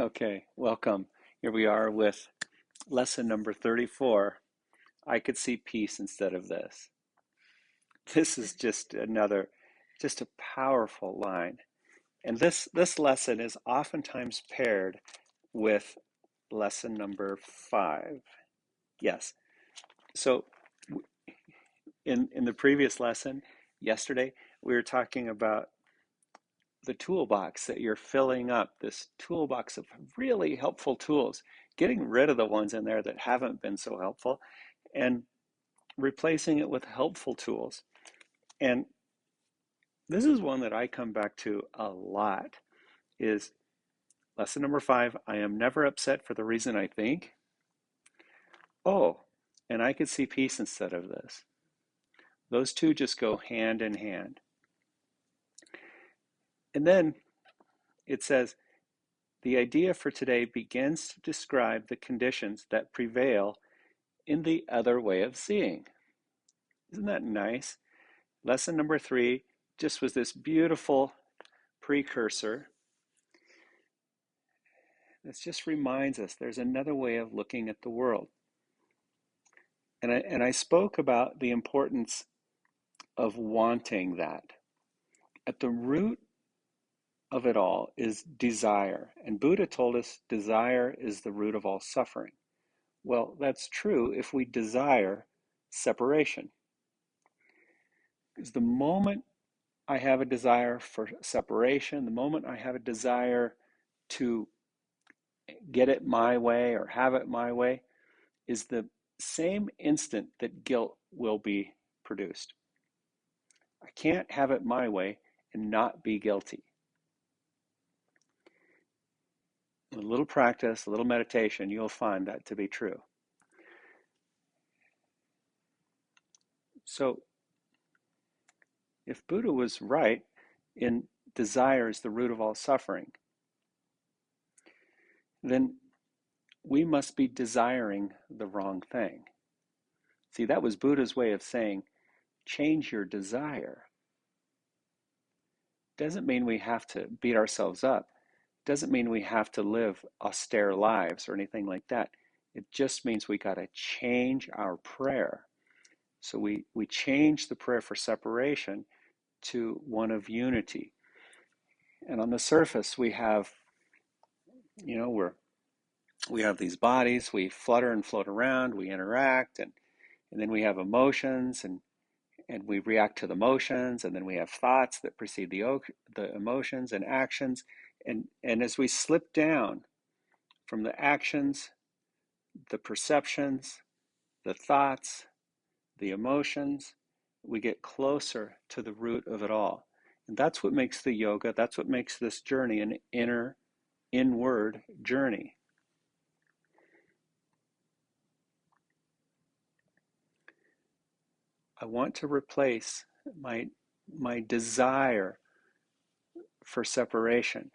Okay, welcome. Here we are with lesson number 34. I could see peace instead of this. This is just a powerful line. And this lesson is oftentimes paired with lesson number 5. Yes. So in the previous lesson, yesterday, we were talking about the toolbox that you're filling up, this toolbox of really helpful tools, getting rid of the ones in there that haven't been so helpful and replacing it with helpful tools. And this is one that I come back to a lot is lesson number 5, I am never upset for the reason I think. Oh, and I could see peace instead of this. Those two just go hand in hand. And then it says, the idea for today begins to describe the conditions that prevail in the other way of seeing. Isn't that nice? Lesson number 3 just was this beautiful precursor. This just reminds us there's another way of looking at the world. And I spoke about the importance of wanting that. At the root of it all is desire. And Buddha told us desire is the root of all suffering. Well, that's true if we desire separation. Because the moment I have a desire for separation, the moment I have a desire to get it my way or have it my way, is the same instant that guilt will be produced. I can't have it my way and not be guilty. A little practice, a little meditation, you'll find that to be true. So, if Buddha was right in desire is the root of all suffering, then we must be desiring the wrong thing. See, that was Buddha's way of saying, change your desire. Doesn't mean we have to beat ourselves up. Doesn't mean we have to live austere lives or anything like that. It just means we got to change our prayer. So we change the prayer for separation to one of unity. And on the surface, we have, we have these bodies, we flutter and float around, we interact, and then we have emotions, and we react to the emotions, and then we have thoughts that precede the emotions and actions. And as we slip down from the actions, the perceptions, the thoughts, the emotions, we get closer to the root of it all. And that's what makes the yoga, that's what makes this journey an inward journey. I want to replace my desire for separation,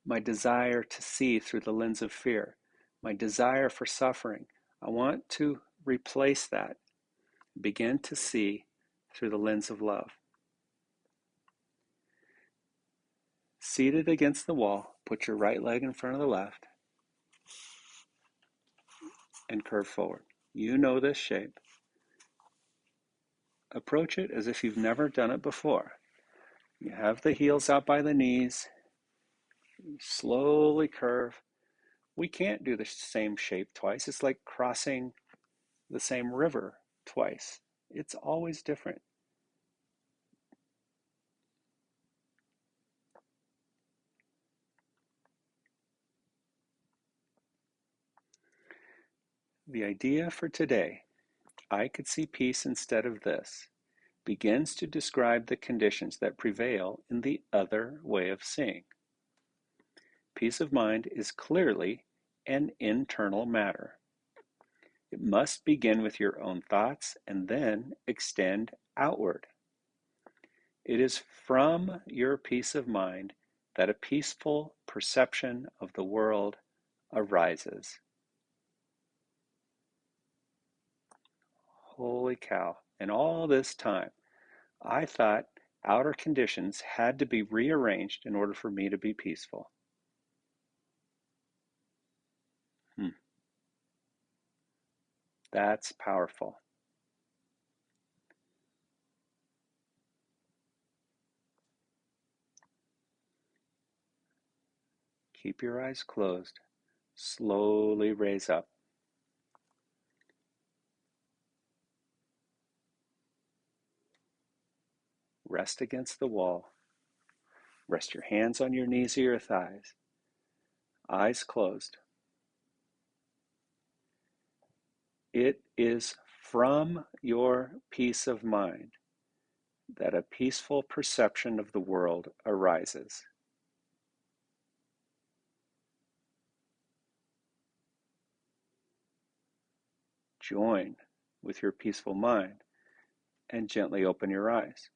my desire to see through the lens of fear, my desire for suffering. I want to replace that, begin to see through the lens of love. Seated against the wall, put your right leg in front of the left and curve forward. You know this shape. Approach it as if you've never done it before. You have the heels out by the knees. You slowly curve. We can't do the same shape twice. It's like crossing the same river twice. It's always different. The idea for today, I could see peace instead of this, begins to describe the conditions that prevail in the other way of seeing. Peace of mind is clearly an internal matter. It must begin with your own thoughts and then extend outward. It is from your peace of mind that a peaceful perception of the world arises. Holy cow. And all this time, I thought outer conditions had to be rearranged in order for me to be peaceful. That's powerful. Keep your eyes closed. Slowly raise up. Rest against the wall. Rest your hands on your knees or your thighs. Eyes closed. It is from your peace of mind that a peaceful perception of the world arises. Join with your peaceful mind and gently open your eyes.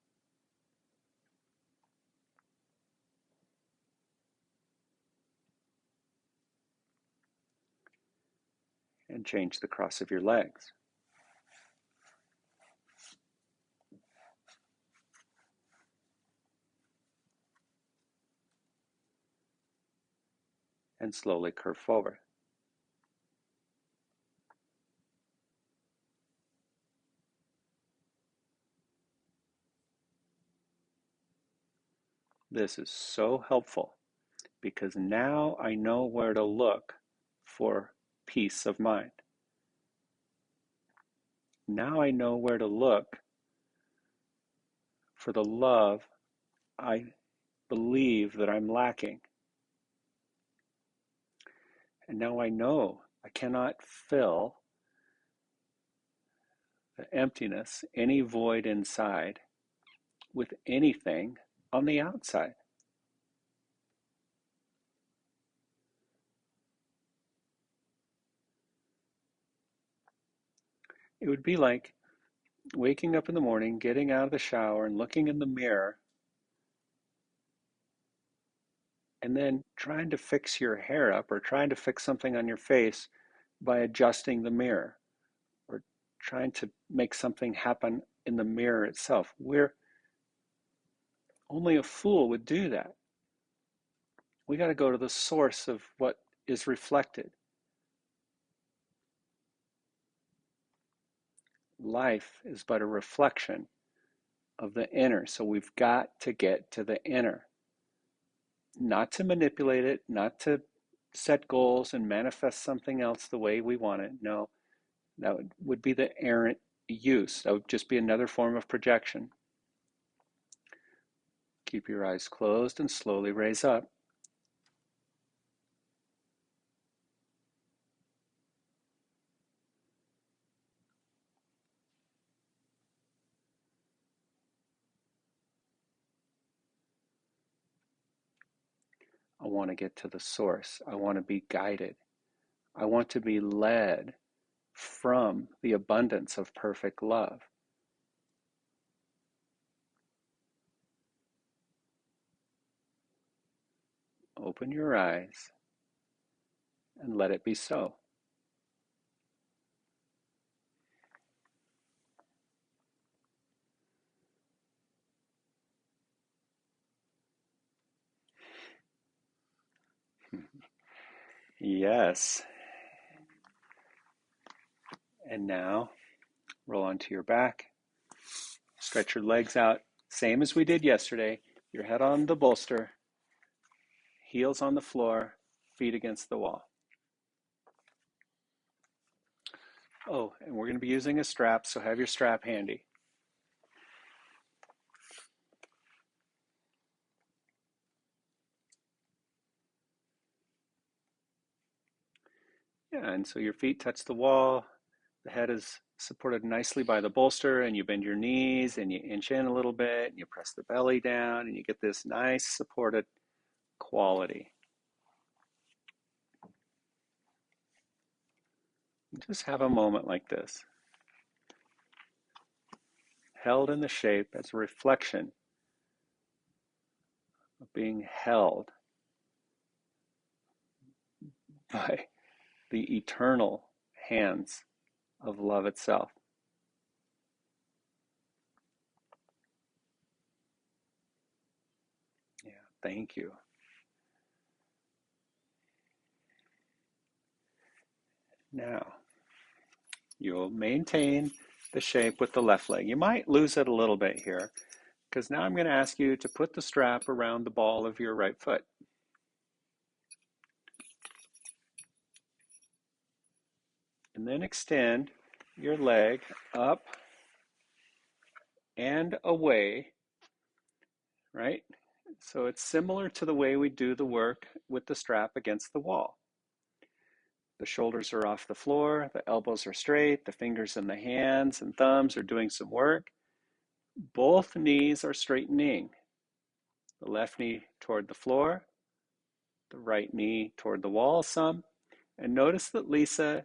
And change the cross of your legs. And slowly curve forward. This is so helpful because now I know where to look for peace of mind. Now I know where to look for the love I believe that I'm lacking. And now I know I cannot fill the emptiness, any void inside, with anything on the outside. It would be like waking up in the morning, getting out of the shower, and looking in the mirror, and then trying to fix your hair up or trying to fix something on your face by adjusting the mirror or trying to make something happen in the mirror itself. Only a fool would do that. We got to go to the source of what is reflected. Life is but a reflection of the inner. So we've got to get to the inner. Not to manipulate it, not to set goals and manifest something else the way we want it. No, that would be the errant use. That would just be another form of projection. Keep your eyes closed and slowly raise up. I want to get to the source. I want to be guided. I want to be led from the abundance of perfect love. Open your eyes and let it be so. Yes. And now roll onto your back. Stretch your legs out, same as we did yesterday. Your head on the bolster, heels on the floor, feet against the wall. Oh, and we're going to be using a strap, so have your strap handy. Yeah, and so your feet touch the wall. The head is supported nicely by the bolster, and you bend your knees and you inch in a little bit, and you press the belly down, and you get this nice supported quality. Just have a moment like this, held in the shape as a reflection of being held by the eternal hands of love itself. Yeah, thank you. Now, You'll maintain the shape with the left leg. You might lose it a little bit here, because now I'm going to ask you to put the strap around the ball of your right foot. And then extend your leg up and away, right? So it's similar to the way we do the work with the strap against the wall. The shoulders are off the floor, the elbows are straight, the fingers in the hands and thumbs are doing some work. Both knees are straightening. The left knee toward the floor, the right knee toward the wall some. And notice that Lisa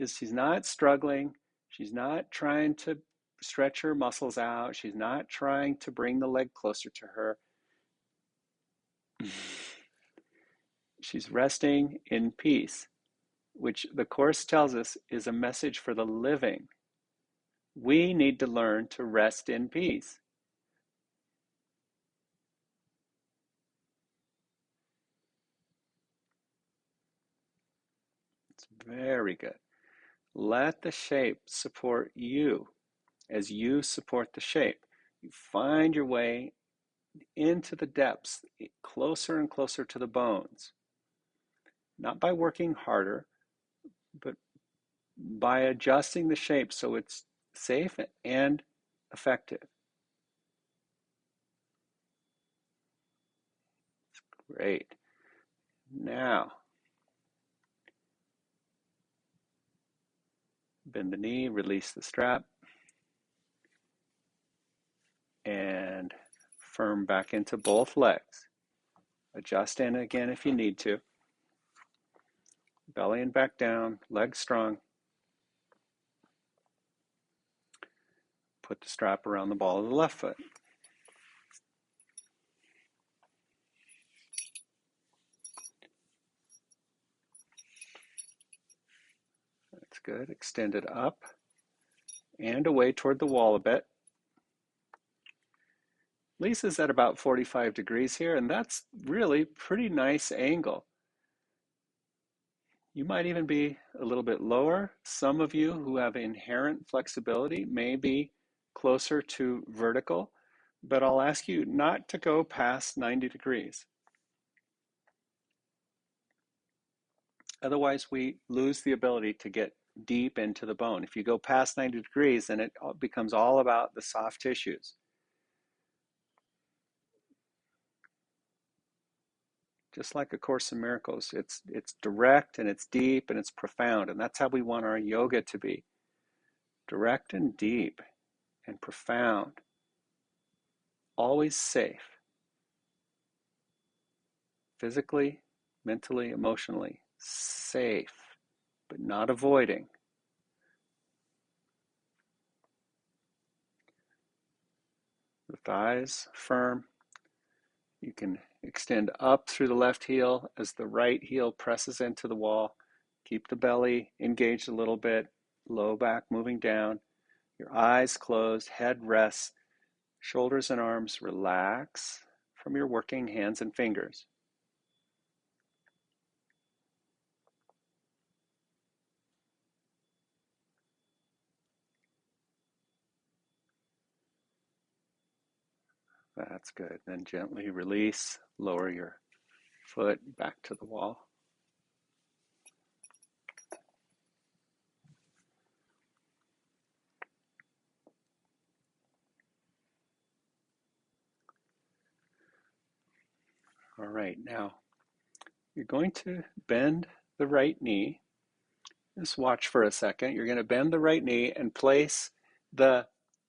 she's not struggling. She's not trying to stretch her muscles out. She's not trying to bring the leg closer to her. She's resting in peace, which the Course tells us is a message for the living. We need to learn to rest in peace. It's very good. Let the shape support you as you support the shape. You find your way into the depths, closer and closer to the bones. Not by working harder, but by adjusting the shape so it's safe and effective. Great. Now, bend the knee, release the strap, and firm back into both legs. Adjust in again if you need to. Belly and back down, legs strong. Put the strap around the ball of the left foot. That's good. Extend it up and away toward the wall a bit. Lisa's at about 45 degrees here, and that's really pretty nice angle. You might even be a little bit lower. Some of you who have inherent flexibility may be closer to vertical, but I'll ask you not to go past 90 degrees. Otherwise, we lose the ability to get deep into the bone. If you go past 90 degrees, then it becomes all about the soft tissues. Just like A Course in Miracles, it's direct and it's deep and it's profound, and that's how we want our yoga to be. Direct and deep and profound. Always safe. Physically, mentally, emotionally. Safe, but not avoiding. The thighs firm. You can extend up through the left heel as the right heel presses into the wall. Keep the belly engaged a little bit, low back moving down. Your eyes closed, head rests, shoulders and arms relax from your working hands and fingers. That's good. Then gently release, lower your foot back to the wall. All right, now you're going to bend the right knee. Just watch for a second. You're going to bend the right knee and place the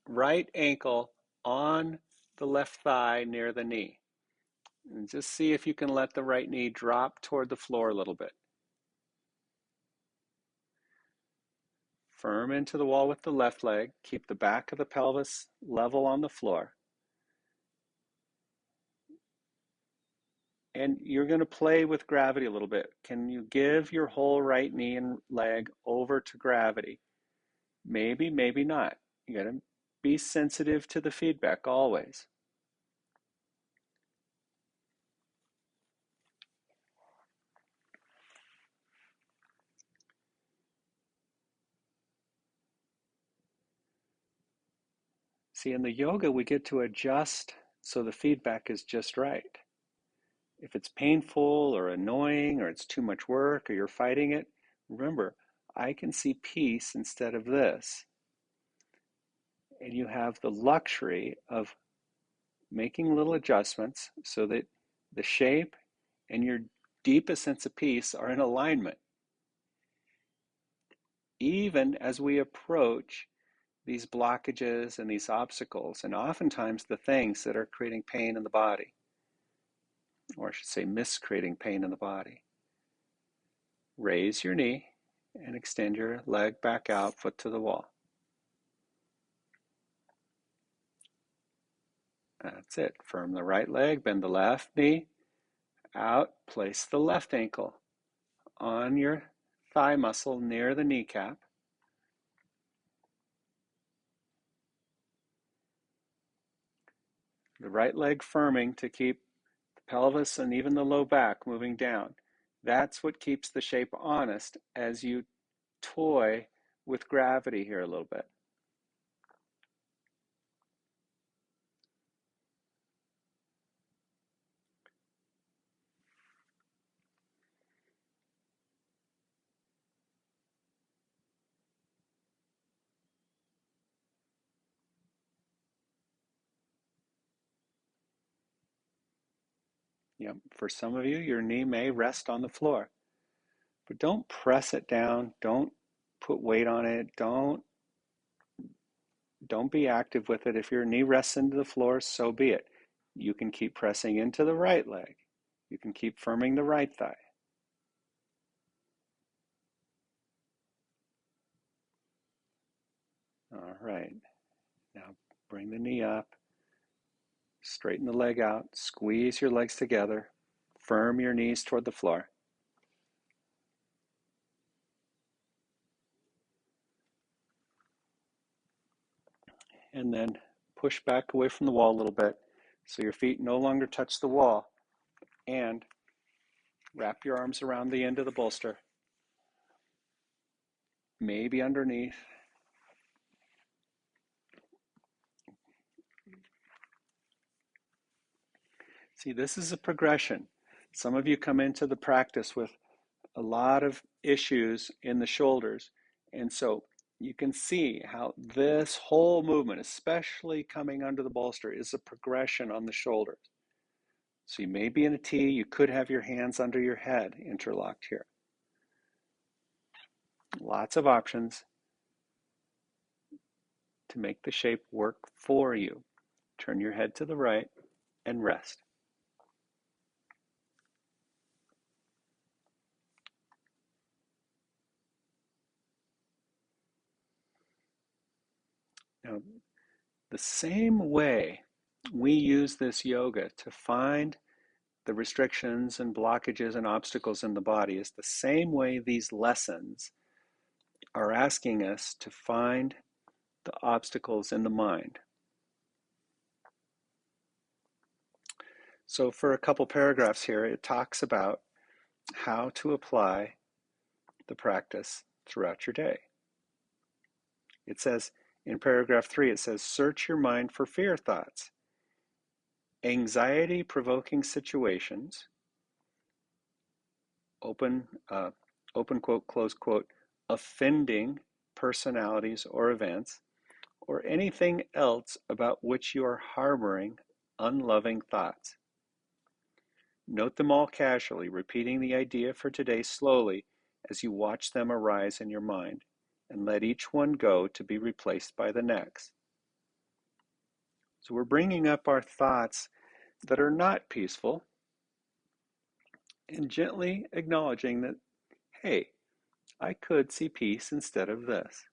right ankle on the left thigh near the knee. And just see if you can let the right knee drop toward the floor a little bit. Firm into the wall with the left leg. Keep the back of the pelvis level on the floor. And you're going to play with gravity a little bit. Can you give your whole right knee and leg over to gravity? Maybe, maybe not. You got to be sensitive to the feedback always. See, in the yoga, we get to adjust so the feedback is just right. If it's painful or annoying or it's too much work or you're fighting it, remember, I can see peace instead of this. And you have the luxury of making little adjustments so that the shape and your deepest sense of peace are in alignment, even as we approach these blockages and these obstacles, and oftentimes the things that are creating pain in the body, or I should say, miscreating pain in the body. Raise your knee and extend your leg back out, foot to the wall. That's it. Firm the right leg, bend the left knee out, place the left ankle on your thigh muscle near the kneecap. The right leg firming to keep the pelvis and even the low back moving down. That's what keeps the shape honest as you toy with gravity here a little bit. Yep. For some of you, your knee may rest on the floor, but don't press it down. Don't put weight on it. Don't be active with it. If your knee rests into the floor, so be it. You can keep pressing into the right leg. You can keep firming the right thigh. All right. Now bring the knee up. Straighten the leg out. Squeeze your legs together. Firm your knees toward the floor. And then push back away from the wall a little bit so your feet no longer touch the wall. And wrap your arms around the end of the bolster, maybe underneath. See, this is a progression. Some of you come into the practice with a lot of issues in the shoulders. And so you can see how this whole movement, especially coming under the bolster, is a progression on the shoulders. So you may be in a T, you could have your hands under your head interlocked here. Lots of options to make the shape work for you. Turn your head to the right and rest. Now, the same way we use this yoga to find the restrictions and blockages and obstacles in the body is the same way these lessons are asking us to find the obstacles in the mind. So for a couple paragraphs here, it talks about how to apply the practice throughout your day. It says in paragraph 3, it says, search your mind for fear thoughts, anxiety-provoking situations, open quote, close quote, offending personalities or events, or anything else about which you are harboring unloving thoughts. Note them all casually, repeating the idea for today slowly as you watch them arise in your mind, and let each one go to be replaced by the next. So we're bringing up our thoughts that are not peaceful and gently acknowledging that, hey, I could see peace instead of this.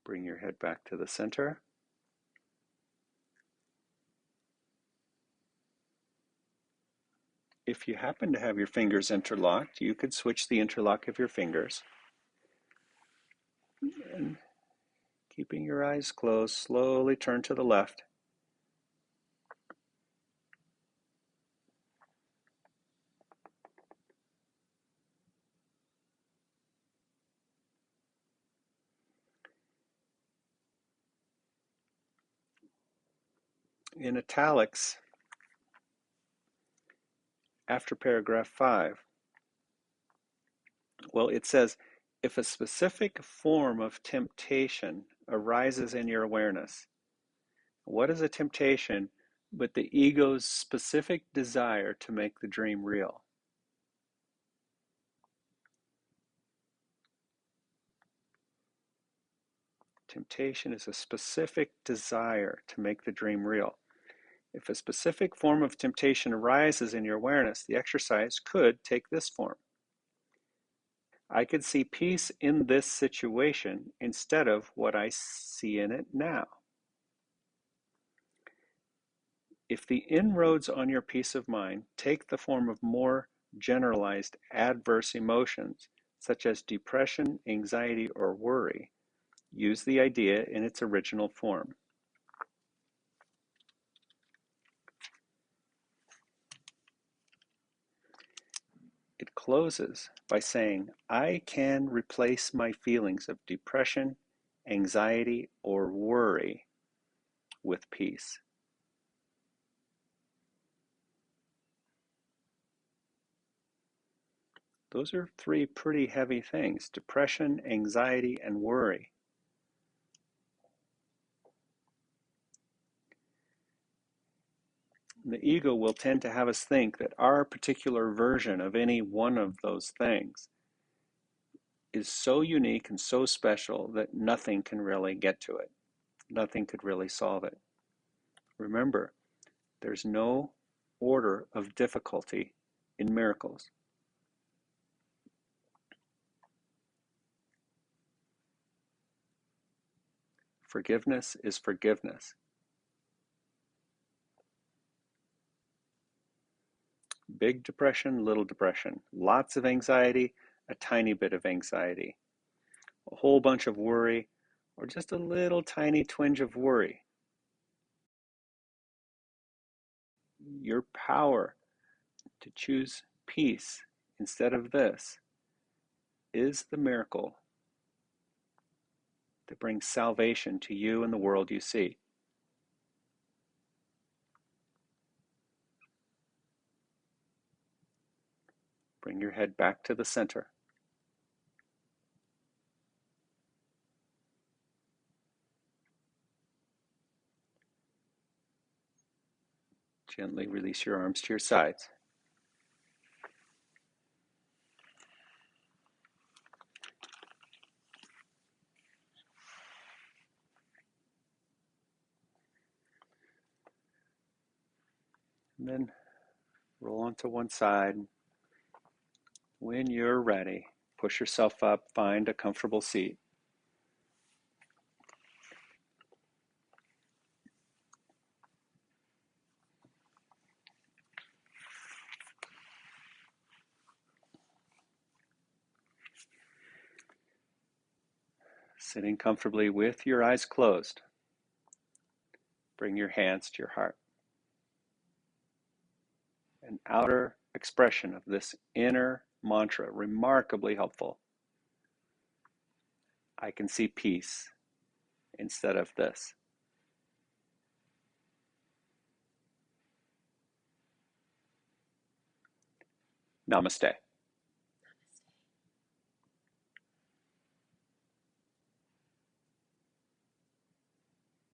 Bring your head back to the center. If you happen to have your fingers interlocked, you could switch the interlock of your fingers. And Keeping your eyes closed, slowly turn to the left. In italics, after paragraph 5, well, it says, if a specific form of temptation arises in your awareness, what is a temptation but the ego's specific desire to make the dream real? Temptation is a specific desire to make the dream real. If a specific form of temptation arises in your awareness, the exercise could take this form. I could see peace in this situation instead of what I see in it now. If the inroads on your peace of mind take the form of more generalized adverse emotions, such as depression, anxiety, or worry, use the idea in its original form. It closes by saying, I can replace my feelings of depression, anxiety, or worry with peace. Those are 3 pretty heavy things: depression, anxiety, and worry. The ego will tend to have us think that our particular version of any one of those things is so unique and so special that nothing can really get to it. Nothing could really solve it. Remember, there's no order of difficulty in miracles. Forgiveness is forgiveness. Big depression, little depression, lots of anxiety, a tiny bit of anxiety, a whole bunch of worry, or just a little tiny twinge of worry. Your power to choose peace instead of this is the miracle that brings salvation to you and the world you see. Bring your head back to the center. Gently release your arms to your sides. And then roll onto one side. When you're ready, push yourself up, find a comfortable seat. Sitting comfortably with your eyes closed, bring your hands to your heart. An outer expression of this inner mantra, remarkably helpful. I can see peace instead of this. Namaste.